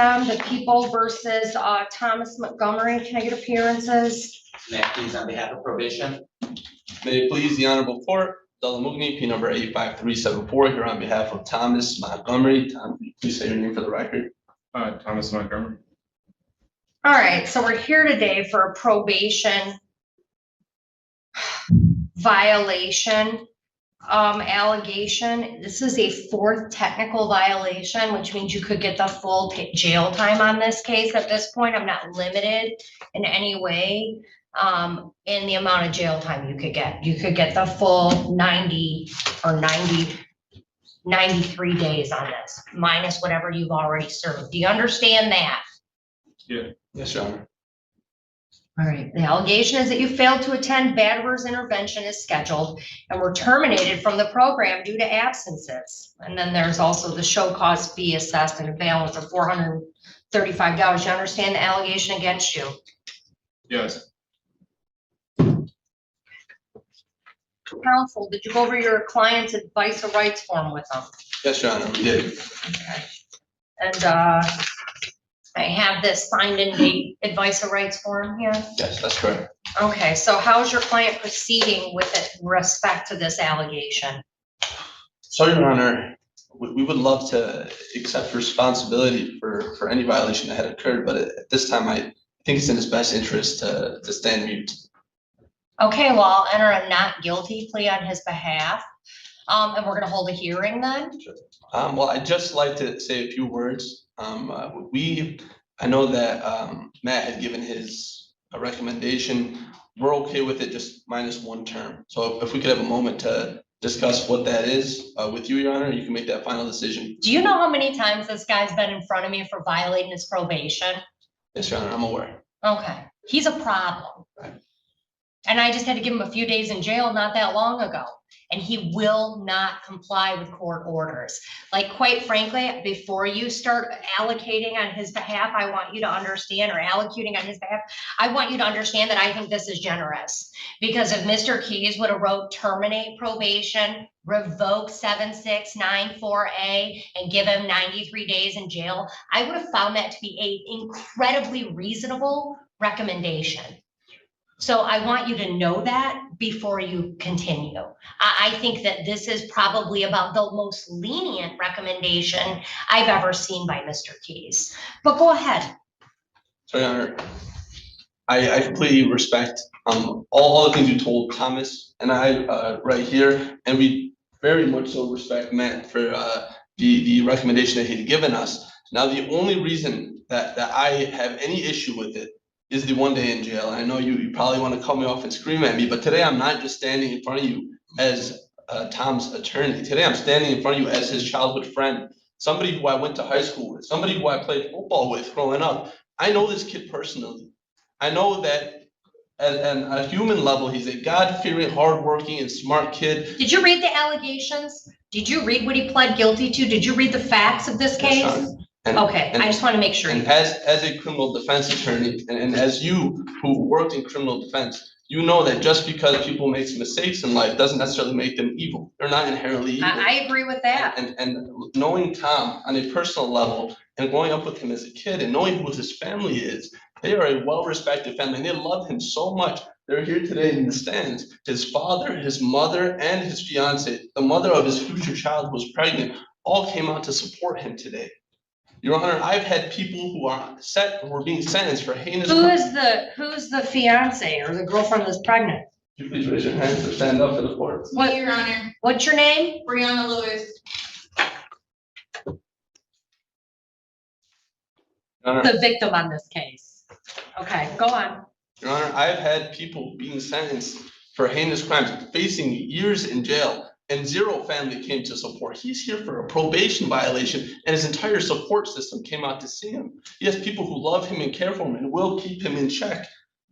The People versus Thomas Montgomery. Can I get appearances? Matt, please, on behalf of probation. May it please the Honorable Court, Delamugni, P number 85374, here on behalf of Thomas Montgomery. Tom, please say your name for the record. Thomas Montgomery. All right, so we're here today for a probation violation allegation. This is a fourth technical violation, which means you could get the full jail time on this case. At this point, I'm not limited in any way in the amount of jail time you could get. You could get the full 90 or 93 days on this, minus whatever you've already served. Do you understand that? Yeah. Yes, Your Honor. All right, the allegation is that you failed to attend Badver's intervention as scheduled and were terminated from the program due to absences. And then there's also the show cause fee assessed and a balance of $435. You understand the allegation against you? Yes. Counsel, did you go over your client's advice of rights form with them? Yes, Your Honor, we did. Okay. And I have this signed in date advice of rights form here. Yes, that's correct. Okay, so how's your client proceeding with it in respect to this allegation? So, Your Honor, we would love to accept responsibility for any violation that had occurred, but at this time, I think it's in his best interest to stand mute. Okay, well, I'll enter a not guilty plea on his behalf. And we're gonna hold a hearing then? Well, I'd just like to say a few words. I know that Matt had given his recommendation. We're okay with it, just minus one term. So if we could have a moment to discuss what that is with you, Your Honor, you can make that final decision. Do you know how many times this guy's been in front of me for violating his probation? Yes, Your Honor, I'm aware. Okay, he's a problem. Right. And I just had to give him a few days in jail not that long ago. And he will not comply with court orders. Like, quite frankly, before you start allocating on his behalf, I want you to understand, or allocating on his behalf, I want you to understand that I think this is generous. Because if Mr. Keys would have wrote terminate probation, revoke 7694A, and give him 93 days in jail, I would have found that to be an incredibly reasonable recommendation. So I want you to know that before you continue. I think that this is probably about the most lenient recommendation I've ever seen by Mr. Keys. But go ahead. So, Your Honor, I completely respect all the things you told Thomas and I right here, and we very much so respect Matt for the recommendation that he'd given us. Now, the only reason that I have any issue with it is the 1 day in jail. I know you probably want to cut me off and scream at me, but today I'm not just standing in front of you as Tom's attorney. Today I'm standing in front of you as his childhood friend, somebody who I went to high school with, somebody who I played football with growing up. I know this kid personally. I know that at a human level, he's a God-fearing, hardworking, and smart kid. Did you read the allegations? Did you read what he pled guilty to? Did you read the facts of this case? Yes, Okay, I just want to make sure. And as a criminal defense attorney, and as you who worked in criminal defense, you know that just because people make mistakes in life doesn't necessarily make them evil. They're not inherently evil. I agree with that. And knowing Tom on a personal level and growing up with him as a kid and knowing who his family is, they are a well-respected family and they love him so much. They're here today in the stands. His father, his mother, and his fiance, the mother of his future child who was pregnant, all came out to support him today. Your Honor, I've had people who are being sentenced for heinous. Who's the fiance or the girlfriend that's pregnant? Could you please raise your hand to stand up for the court? What, Your Honor, what's your name? Brianna Lewis. Your Honor, The victim on this case. Okay, go on. Your Honor, I've had people being sentenced for heinous crimes, facing years in jail, and zero family came to support. He's here for a probation violation, and his entire support system came out to see him. He has people who love him and care for him and will keep him in check.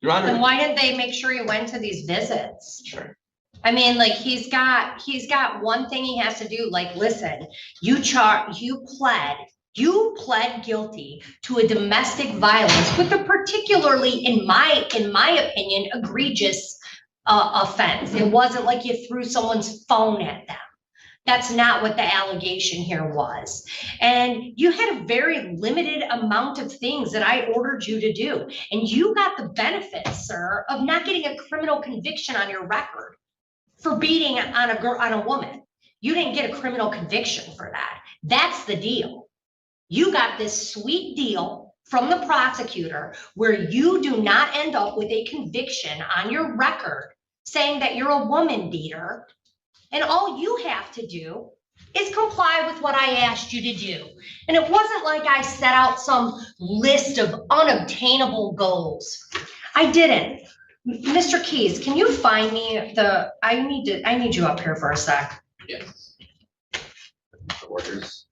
Your Honor. Then why didn't they make sure he went to these visits? Sure. I mean, like, he's got one thing he has to do. Like, listen, you pled guilty to a domestic violence with a particularly, in my opinion, egregious offense. It wasn't like you threw someone's phone at them. That's not what the allegation here was. And you had a very limited amount of things that I ordered you to do. And you got the benefit, sir, of not getting a criminal conviction on your record for beating on a girl, on a woman. You didn't get a criminal conviction for that. That's the deal. You got this sweet deal from the prosecutor where you do not end up with a conviction on your record saying that you're a woman beater. And all you have to do is comply with what I asked you to do. And it wasn't like I set out some list of unobtainable goals. I didn't. Mr. Keys, can you find me I need you up here for a sec. Yes. The orders.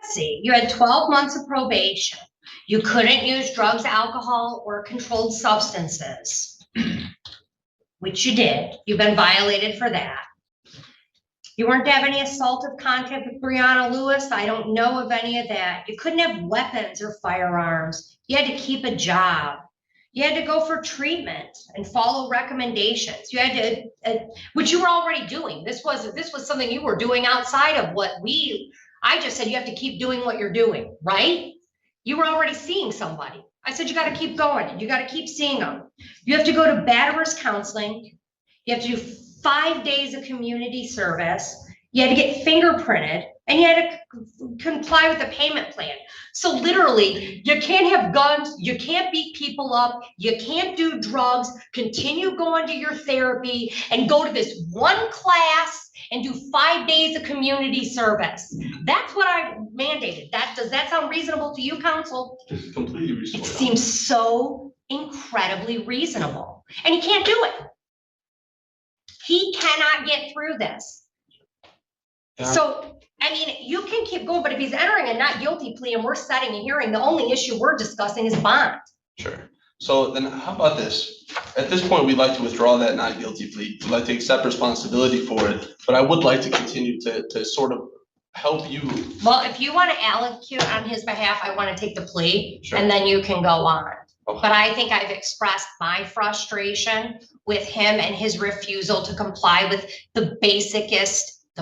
Let's see, you had 12 months of probation. You couldn't use drugs, alcohol, or controlled substances, which you did. You've been violated for that. You weren't to have any assaultive contact with Brianna Lewis. I don't know of any of that. You couldn't have weapons or firearms. You had to keep a job. You had to go for treatment and follow recommendations. You had to, which you were already doing. This was something you were doing outside of what I just said you have to keep doing what you're doing, right? You were already seeing somebody. I said you got to keep going. You got to keep seeing them. You have to go to batterers counseling. You have to do 5 days of community service. You had to get fingerprinted, and you had to comply with the payment plan. So literally, you can't have guns, you can't beat people up, you can't do drugs, continue going to your therapy, and go to this one class and do 5 days of community service. That's what I mandated. Does that sound reasonable to you, counsel? It's completely reasonable. It seems so incredibly reasonable, and he can't do it. He cannot get through this. Yeah. So, I mean, you can keep going, but if he's entering a not guilty plea and we're setting a hearing, the only issue we're discussing is bond. Sure. So then how about this? At this point, we'd like to withdraw that not guilty plea. We'd like to accept responsibility for it, but I would like to continue to sort of help you. Well, if you want to allocate on his behalf, I want to take the plea. Sure. And then you can go on. Okay. But I think I've expressed my frustration with him and his refusal to comply with the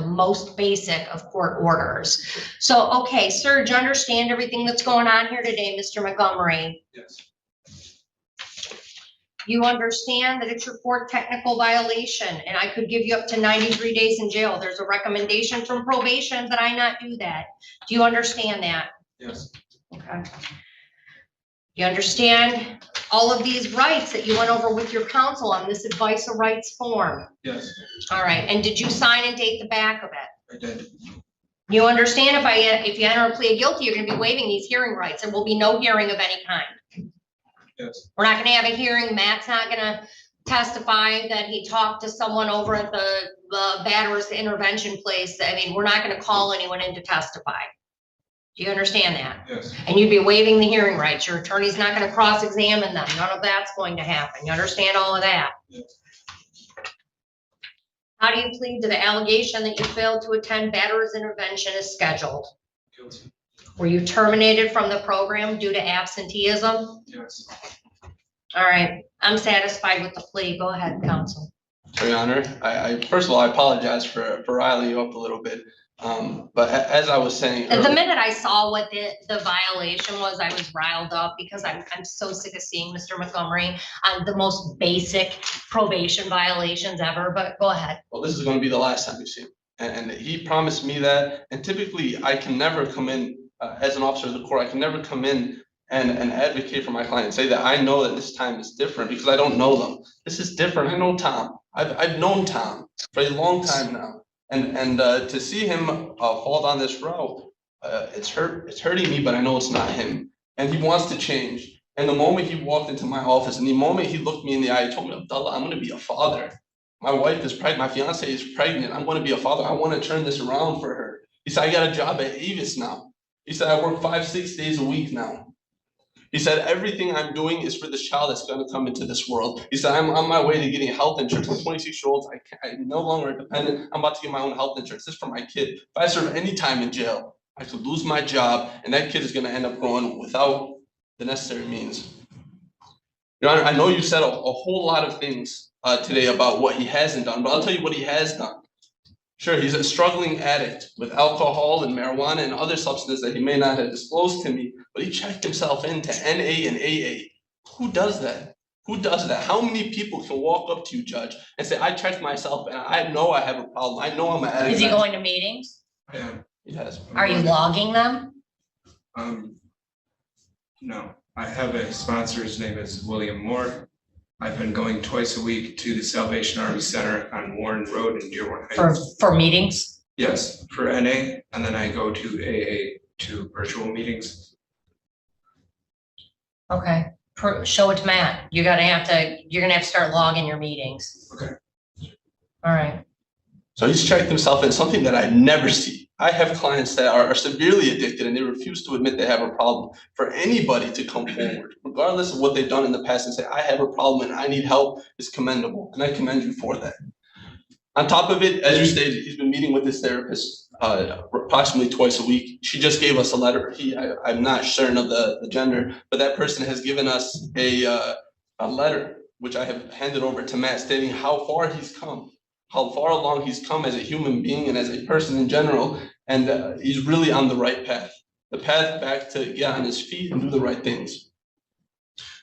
most basic of court orders. So, okay, sir, do you understand everything that's going on here today, Mr. Montgomery? Yes. You understand that it's your fourth technical violation and I could give you up to 93 days in jail. There's a recommendation from probation that I not do that. Do you understand that? Yes. Okay. You understand all of these rights that you went over with your counsel on this advice of rights form? Yes, All right, and did you sign and date the back of it? I did. You understand if you enter a plea of guilty, you're gonna be waiving these hearing rights. There will be no hearing of any kind. Yes. We're not gonna have a hearing. Matt's not gonna testify that he talked to someone over at the batterers intervention place. I mean, we're not gonna call anyone in to testify. Do you understand that? Yes. And you'd be waiving the hearing rights. Your attorney's not gonna cross-examine them. None of that's going to happen. You understand all of that? Yes. How do you plead to the allegation that you failed to attend batterers intervention as scheduled? Guilty. Were you terminated from the program due to absenteeism? Yes. All right, I'm satisfied with the plea. Go ahead, counsel. Your Honor, I first of all, I apologize for riling you up a little bit. But as I was saying The earlier, minute I saw what the violation was, I was riled up because I'm so sick of seeing Mr. Montgomery on the most basic probation violations ever, but go ahead. well, this is going to be the last time you see him. And he promised me that. And typically, I can never come in as an officer of the court. I can never come in and advocate for my client and say that I know that this time is different because I don't know them. This is different. I know Tom. I've known Tom for a long time now. And to see him fall down this route, it's hurting me, but I know it's not him. And he wants to change. And the moment he walked into my office, and the moment he looked me in the eye, he told me, Abdullah, I'm going to be a father. My wife is pregnant. My fiance is pregnant. I'm going to be a father. I want to turn this around for her. He said, I got a job at Avis now. He said, I work 5-6 days a week now. He said, everything I'm doing is for this child that's gonna come into this world. He said, I'm on my way to getting health insurance. I'm 26-year-old, I'm no longer a dependent. I'm about to get my own health insurance. This is for my kid. If I serve any time in jail, I could lose my job, and that kid is gonna end up growing without the necessary means. Your Honor, I know you said a whole lot of things today about what he hasn't done, but I'll tell you what he has done. Sure, he's a struggling addict with alcohol and marijuana and other substances that he may not have disclosed to me, but he checked himself into NA and AA. Who does that? Who does that? How many people can walk up to you, Judge, and say, I checked myself and I know I have a problem. I know I'm an addict. Is he going to meetings? I am. He has. Are you logging them? No, I have a sponsor, his name is William Moore. I've been going twice a week to the Salvation Army Center on Warren Road in Dearborn Heights. For meetings? Yes, for NA, and then I go to AA to virtual meetings. Okay, show it to Matt. You're gonna have to start logging your meetings. Okay. All right. So he's checked himself in, something that I never see. I have clients that are severely addicted and they refuse to admit they have a problem. For anybody to come forward, regardless of what they've done in the past, and say, I have a problem and I need help, is commendable. And I commend you for that. On top of it, as you stated, he's been meeting with his therapist approximately twice a week. She just gave us a letter. I'm not certain of the gender, but that person has given us a letter, which I have handed over to Matt, stating how far he's come. How far along he's come as a human being and as a person in general, and he's really on the right path. The path back to get on his feet and do the right things.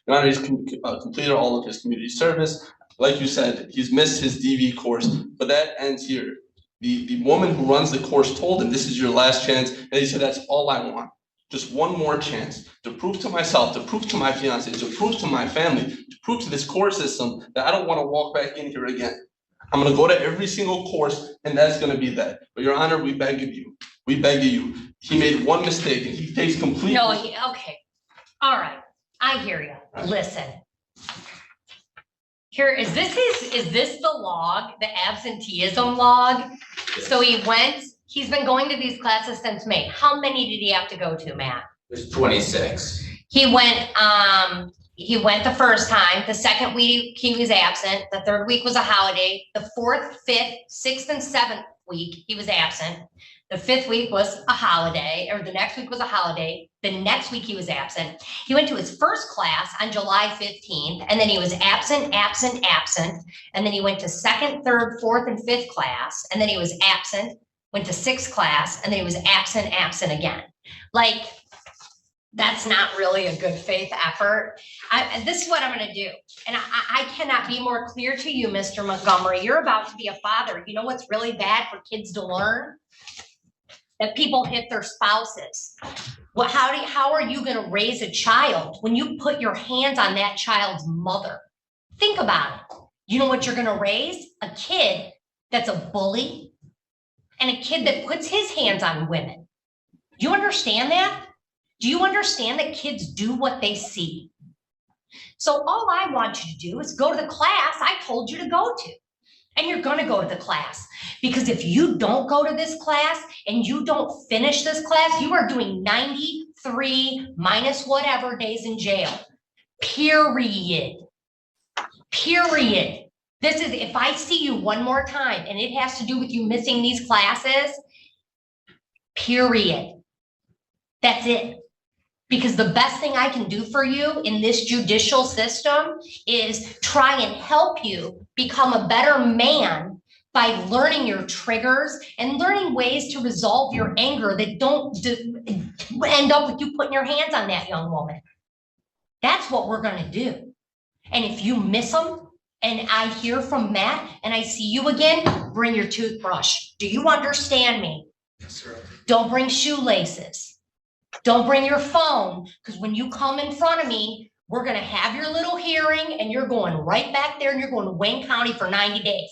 Your Honor, he's completed all of his community service. Like you said, he's missed his DV course, but that ends here. The woman who runs the course told him, this is your last chance, and he said, that's all I want. Just one more chance to prove to myself, to prove to my fiance, to prove to my family, to prove to this court system that I don't want to walk back in here again. I'm going to go to every single course, and that's going to be that. But Your Honor, we beg of you. We beg of you. He made one mistake, and he takes complete. No, okay. All right. I hear you. Right. Listen. Here, is this the log, the absenteeism log? Yes. So he's been going to these classes since May. How many did he have to go to, Matt? There's 26. He went the first time. The second week he was absent. The third week was a holiday. The fourth, fifth, sixth, and seventh week he was absent. The fifth week was a holiday, or the next week was a holiday. The next week he was absent. He went to his first class on July 15th, and then he was absent. And then he went to second, third, fourth, and fifth class, and then he was absent, went to sixth class, and then he was absent again. Like, that's not really a good faith effort. This is what I'm going to do. And I cannot be more clear to you, Mr. Montgomery. You're about to be a father. You know what's really bad for kids to learn? That people hit their spouses. Well, how are you going to raise a child when you put your hands on that child's mother? Think about it. You know what you're going to raise? A kid that's a bully and a kid that puts his hands on women. Do you understand that? Do you understand that kids do what they see? So all I want you to do is go to the class I told you to go to. And you're going to go to the class. Because if you don't go to this class and you don't finish this class, you are doing 93 minus whatever days in jail. Period. Period. This is, if I see you one more time and it has to do with you missing these classes, period. That's it. Because the best thing I can do for you in this judicial system is try and help you become a better man by learning your triggers and learning ways to resolve your anger that don't end up with you putting your hands on that young woman. That's what we're going to do. And if you miss them and I hear from Matt and I see you again, bring your toothbrush. Do you understand me? Yes, sir. Don't bring shoelaces. Don't bring your phone, because when you come in front of me, we're going to have your little hearing and you're going right back there and you're going to Wayne County for 90 days.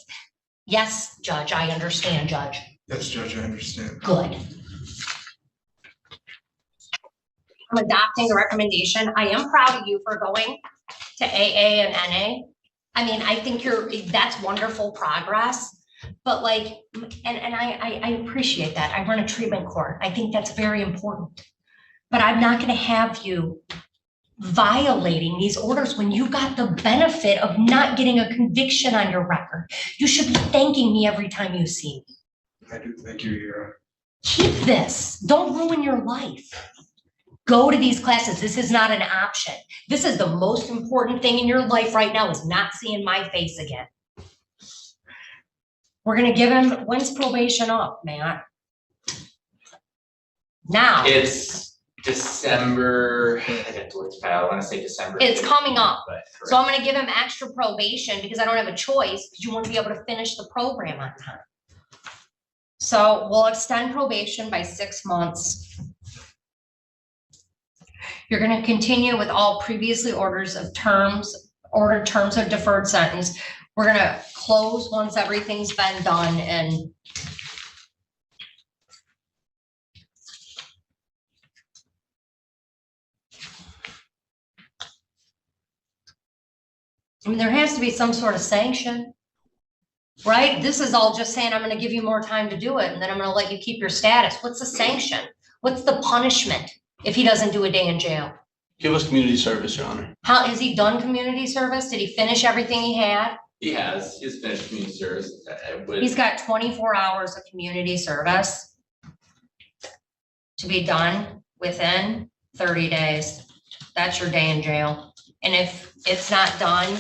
Yes, Judge, I understand, Judge. Yes, Judge, I understand. Good. I'm adopting the recommendation. I am proud of you for going to AA and NA. I mean, I think that's wonderful progress. But like, and I appreciate that. I run a treatment court. I think that's very important. But I'm not going to have you violating these orders when you got the benefit of not getting a conviction on your record. You should be thanking me every time you see me. I do thank you, Your Honor. Keep this. Don't ruin your life. Go to these classes. This is not an option. This is the most important thing in your life right now, is not seeing my face again. We're gonna give him, when's probation up, Matt? Now. It's December, I got to look at the file, I wanna say December. It's coming up. 15th, but So I'm correct. gonna give him extra probation because I don't have a choice, because you want to be able to finish the program on time. So we'll extend probation by 6 months. You're gonna continue with all previously ordered terms of deferred sentence. We're gonna close once everything's been done, and I mean, there has to be some sort of sanction, right? This is all just saying, I'm gonna give you more time to do it, and then I'm gonna let you keep your status. What's the sanction? What's the punishment if he doesn't do a day in jail? Give us community service, Your Honor. How, has he done community service? Did he finish everything he had? He's finished community service. He's got 24 hours of community service to be done within 30 days. That's your day in jail. And if it's not done,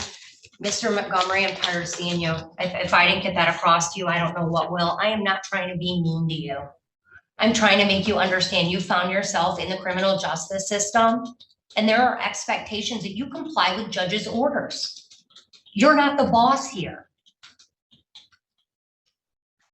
Mr. Montgomery, I'm tired of seeing you. If I didn't get that across to you, I don't know what will. I am not trying to be mean to you. I'm trying to make you understand you found yourself in the criminal justice system, and there are expectations that you comply with judges' orders. You're not the boss here.